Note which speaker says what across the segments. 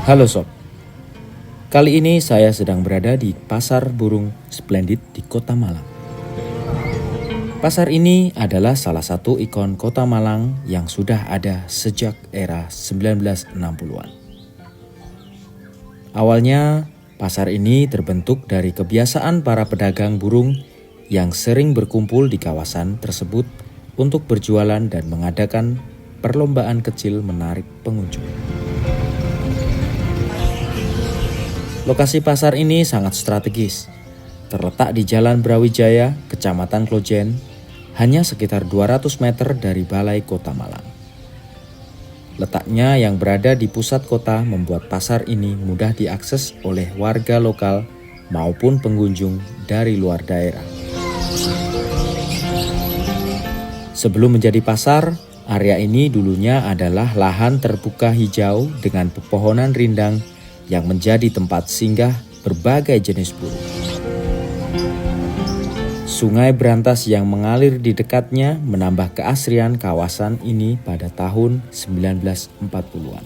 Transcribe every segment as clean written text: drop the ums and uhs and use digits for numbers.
Speaker 1: Halo Sob, kali ini saya sedang berada di Pasar Burung Splendid di Kota Malang. Pasar ini adalah salah satu ikon Kota Malang yang sudah ada sejak era 1960-an. Awalnya, pasar ini terbentuk dari kebiasaan para pedagang burung yang sering berkumpul di kawasan tersebut untuk berjualan dan mengadakan perlombaan kecil menarik pengunjung. Lokasi pasar ini sangat strategis, terletak di Jalan Brawijaya, Kecamatan Klojen, hanya sekitar 200 meter dari Balai Kota Malang. Letaknya yang berada di pusat kota membuat pasar ini mudah diakses oleh warga lokal maupun pengunjung dari luar daerah. Sebelum menjadi pasar, area ini dulunya adalah lahan terbuka hijau dengan pepohonan rindang yang menjadi tempat singgah berbagai jenis burung. Sungai berantas yang mengalir di dekatnya menambah keasrian kawasan ini pada tahun 1940-an.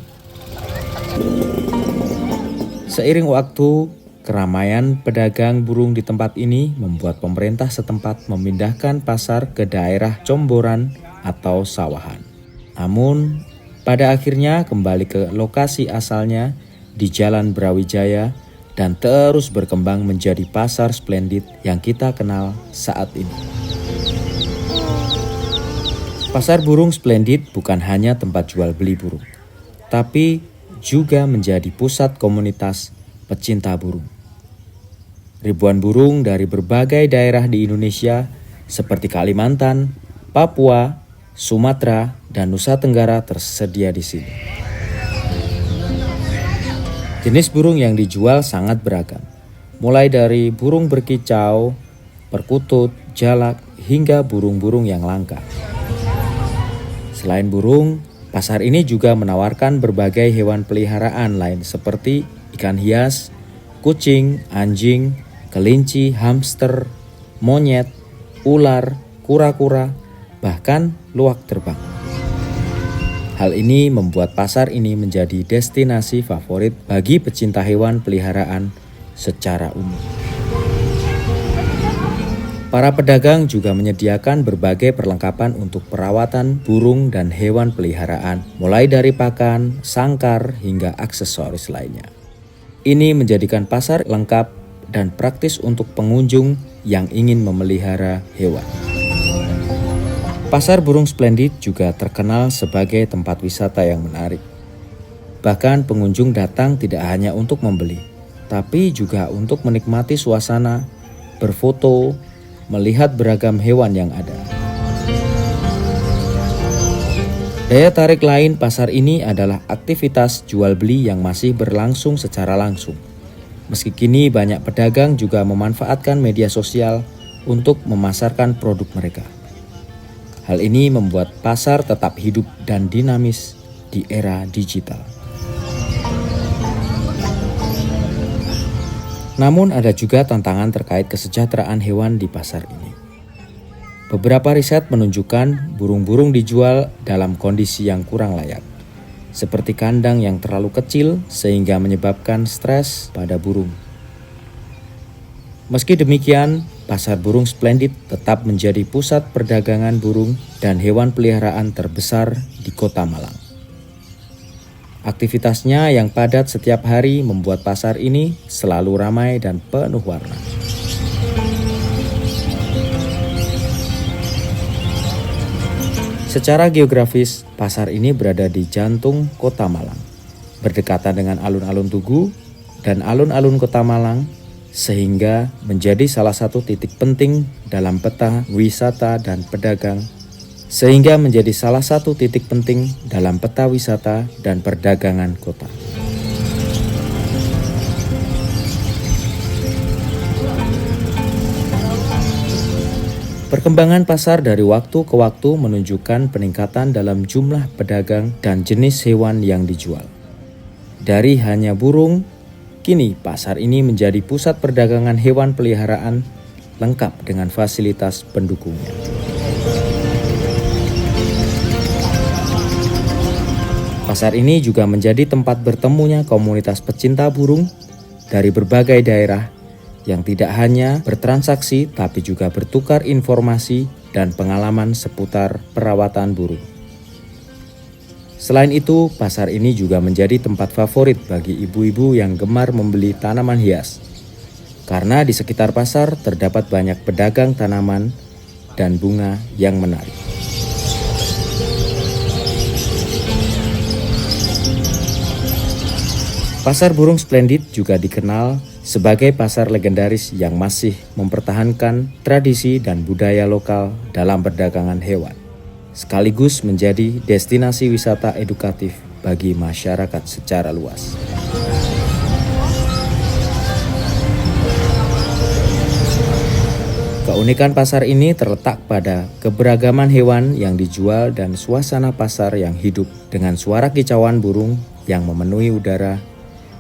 Speaker 1: Seiring waktu, keramaian pedagang burung di tempat ini membuat pemerintah setempat memindahkan pasar ke daerah Comboran atau Sawahan. Namun, pada akhirnya kembali ke lokasi asalnya di Jalan Brawijaya dan terus berkembang menjadi Pasar Splendid yang kita kenal saat ini. Pasar Burung Splendid bukan hanya tempat jual beli burung, tapi juga menjadi pusat komunitas pecinta burung. Ribuan burung dari berbagai daerah di Indonesia seperti Kalimantan, Papua, Sumatera, dan Nusa Tenggara tersedia di sini. Jenis burung yang dijual sangat beragam, mulai dari burung berkicau, perkutut, jalak, hingga burung-burung yang langka. Selain burung, pasar ini juga menawarkan berbagai hewan peliharaan lain seperti ikan hias, kucing, anjing, kelinci, hamster, monyet, ular, kura-kura, bahkan luwak terbang. Hal ini membuat pasar ini menjadi destinasi favorit bagi pecinta hewan peliharaan secara umum. Para pedagang juga menyediakan berbagai perlengkapan untuk perawatan burung dan hewan peliharaan, mulai dari pakan, sangkar, hingga aksesoris lainnya. Ini menjadikan pasar lengkap dan praktis untuk pengunjung yang ingin memelihara hewan. Pasar Burung Splendid juga terkenal sebagai tempat wisata yang menarik. Bahkan pengunjung datang tidak hanya untuk membeli, tapi juga untuk menikmati suasana, berfoto, melihat beragam hewan yang ada. Daya tarik lain pasar ini adalah aktivitas jual beli yang masih berlangsung secara langsung. Meski kini banyak pedagang juga memanfaatkan media sosial untuk memasarkan produk mereka. Hal ini membuat pasar tetap hidup dan dinamis di era digital. Namun ada juga tantangan terkait kesejahteraan hewan di pasar ini. Beberapa riset menunjukkan burung-burung dijual dalam kondisi yang kurang layak, seperti kandang yang terlalu kecil sehingga menyebabkan stres pada burung. Meski demikian, Pasar Burung Splendid tetap menjadi pusat perdagangan burung dan hewan peliharaan terbesar di Kota Malang. Aktivitasnya yang padat setiap hari membuat pasar ini selalu ramai dan penuh warna. Secara geografis, pasar ini berada di jantung Kota Malang, berdekatan dengan alun-alun Tugu dan alun-alun Kota Malang, sehingga menjadi salah satu titik penting dalam peta wisata dan pedagang, perdagangan kota. Perkembangan pasar dari waktu ke waktu menunjukkan peningkatan dalam jumlah pedagang dan jenis hewan yang dijual. Dari hanya burung, kini pasar ini menjadi pusat perdagangan hewan peliharaan lengkap dengan fasilitas pendukungnya. Pasar ini juga menjadi tempat bertemunya komunitas pecinta burung dari berbagai daerah yang tidak hanya bertransaksi tapi juga bertukar informasi dan pengalaman seputar perawatan burung. Selain itu, pasar ini juga menjadi tempat favorit bagi ibu-ibu yang gemar membeli tanaman hias. Karena di sekitar pasar terdapat banyak pedagang tanaman dan bunga yang menarik. Pasar Burung Splendid juga dikenal sebagai pasar legendaris yang masih mempertahankan tradisi dan budaya lokal dalam perdagangan hewan, sekaligus menjadi destinasi wisata edukatif bagi masyarakat secara luas. Keunikan pasar ini terletak pada keberagaman hewan yang dijual dan suasana pasar yang hidup dengan suara kicauan burung yang memenuhi udara,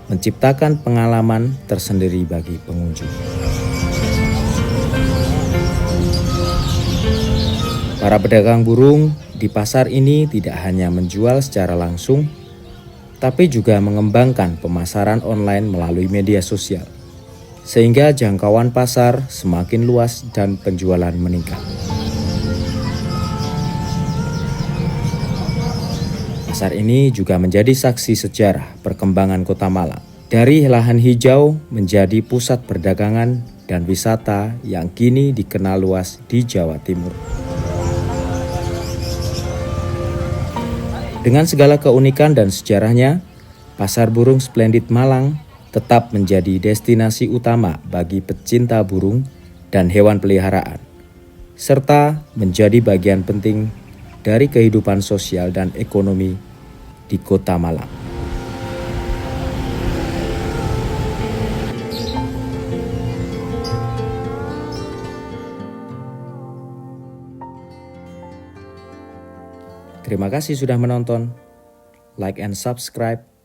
Speaker 1: menciptakan pengalaman tersendiri bagi pengunjung. Para pedagang burung di pasar ini tidak hanya menjual secara langsung, tapi juga mengembangkan pemasaran online melalui media sosial, sehingga jangkauan pasar semakin luas dan penjualan meningkat. Pasar ini juga menjadi saksi sejarah perkembangan Kota Malang. Dari lahan hijau menjadi pusat perdagangan dan wisata yang kini dikenal luas di Jawa Timur. Dengan segala keunikan dan sejarahnya, Pasar Burung Splendid Malang tetap menjadi destinasi utama bagi pecinta burung dan hewan peliharaan, serta menjadi bagian penting dari kehidupan sosial dan ekonomi di Kota Malang. Terima kasih sudah menonton. Like and subscribe.